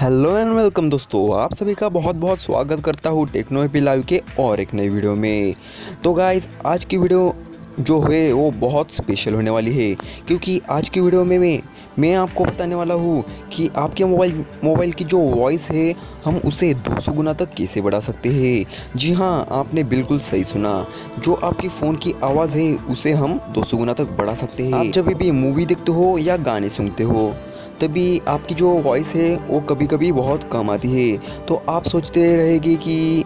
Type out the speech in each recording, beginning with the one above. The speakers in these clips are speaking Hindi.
हेलो एंड वेलकम दोस्तों, आप सभी का बहुत बहुत स्वागत करता हूँ टेक्नो एपी लाइव के और एक नई वीडियो में। तो गाइस, आज की वीडियो जो है वो बहुत स्पेशल होने वाली है, क्योंकि आज की वीडियो में मैं आपको बताने वाला हूँ कि आपके मोबाइल की जो वॉइस है हम उसे 200 गुना तक कैसे बढ़ा सकते हैं। जी हाँ, आपने बिल्कुल सही सुना, जो आपके फ़ोन की आवाज़ है उसे हम 200 गुना तक बढ़ा सकते हैं। आप जब भी मूवी देखते हो या गाने सुनते हो तभी आपकी जो वॉइस है वो कभी कभी बहुत कम आती है, तो आप सोचते रहेंगे कि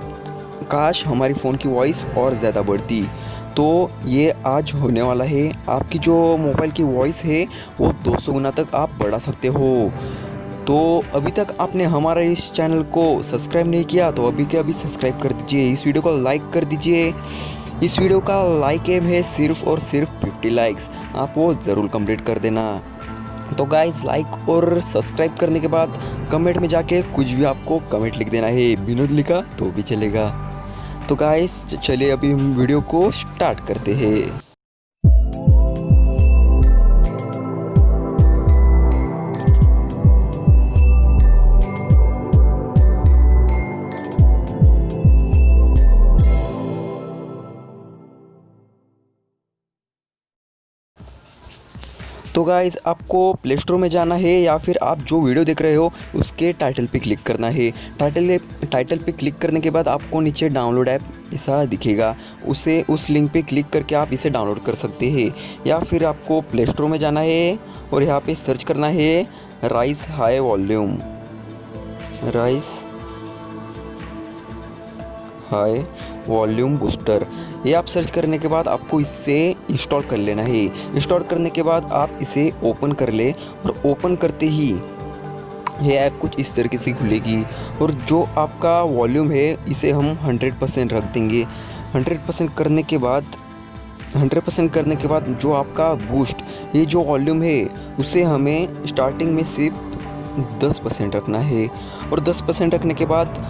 काश हमारी फ़ोन की वॉइस और ज़्यादा बढ़ती। तो ये आज होने वाला है, आपकी जो मोबाइल की वॉइस है वो 200 गुना तक आप बढ़ा सकते हो। तो अभी तक आपने हमारा इस चैनल को सब्सक्राइब नहीं किया तो अभी के अभी सब्सक्राइब कर दीजिए, इस वीडियो को लाइक कर दीजिए। इस वीडियो का लाइक एम है सिर्फ और सिर्फ 50 लाइक्स, आप वो ज़रूर कंप्लीट कर देना। तो गाइस, लाइक और सब्सक्राइब करने के बाद कमेंट में जाके कुछ भी आपको कमेंट लिख देना है, विनोद लिखा तो भी चलेगा। तो गाइस, चलिए अभी हम वीडियो को स्टार्ट करते हैं। तो गाइज़, आपको प्ले स्टोर में जाना है या फिर आप जो वीडियो देख रहे हो उसके टाइटल पे क्लिक करना है। टाइटल पे क्लिक करने के बाद आपको नीचे डाउनलोड ऐप ऐसा दिखेगा, उस लिंक पे क्लिक करके आप इसे डाउनलोड कर सकते हैं। या फिर आपको प्ले स्टोर में जाना है और यहाँ पे सर्च करना है rice high volume, rice high volume booster. ये आप सर्च करने के बाद आपको इसे इंस्टॉल कर लेना है। इंस्टॉल करने के बाद आप इसे ओपन कर ले और ओपन करते ही ये ऐप कुछ इस तरीके से खुलेगी और जो आपका वॉल्यूम है इसे हम 100% रख देंगे। 100% करने के बाद जो आपका बूस्ट, ये जो वॉल्यूम है उसे हमें स्टार्टिंग में सिर्फ 10% रखना है। और 10% रखने के बाद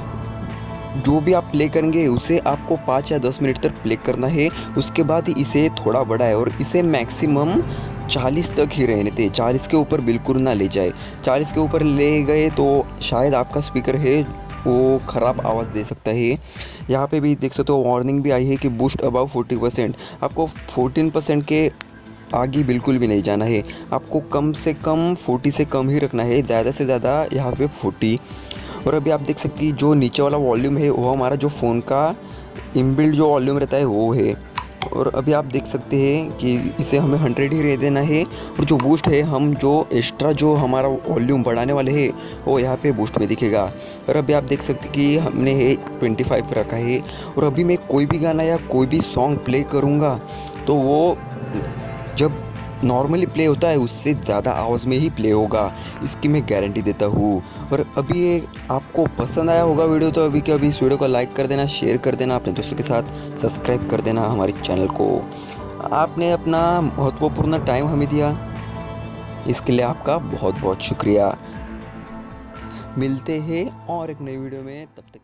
जो भी आप प्ले करेंगे उसे आपको 5 या 10 मिनट तक प्ले करना है। उसके बाद ही इसे थोड़ा बढ़ाए और इसे मैक्सिमम 40 तक ही रहने दें, 40 के ऊपर बिल्कुल ना ले जाए। 40 के ऊपर ले गए तो शायद आपका स्पीकर है वो ख़राब आवाज़ दे सकता है। यहाँ पे भी देख सकते हो वार्निंग भी आई है कि बूस्ट अबव 40%। आपको 14% के आगे बिल्कुल भी नहीं जाना है, आपको कम से कम 40 से कम ही रखना है, ज़्यादा से ज़्यादा यहाँ पे 40। और अभी आप देख सकते हैं जो नीचे वाला वॉल्यूम है वो हमारा जो फ़ोन का इनबिल्ट जो वॉल्यूम रहता है वो है। और अभी आप देख सकते हैं कि इसे हमें 100 ही रह देना है। और जो बूस्ट है, हम जो एक्स्ट्रा जो हमारा वॉल्यूम बढ़ाने वाले हैं वो यहाँ पे बूस्ट में दिखेगा। और अभी आप देख सकते हैं कि हमने 25 रखा है। और अभी मैं कोई भी गाना या कोई भी सॉन्ग प्ले करूँगा तो वो जब नॉर्मली प्ले होता है उससे ज़्यादा आवाज़ में ही प्ले होगा, इसकी मैं गारंटी देता हूँ। और अभी ये आपको पसंद आया होगा वीडियो तो अभी के अभी इस वीडियो को लाइक कर देना, शेयर कर देना, अपने दोस्तों के साथ सब्सक्राइब कर देना हमारे चैनल को। आपने अपना महत्वपूर्ण टाइम हमें दिया, इसके लिए आपका बहुत बहुत शुक्रिया। मिलते हैं और एक नई वीडियो में, तब तक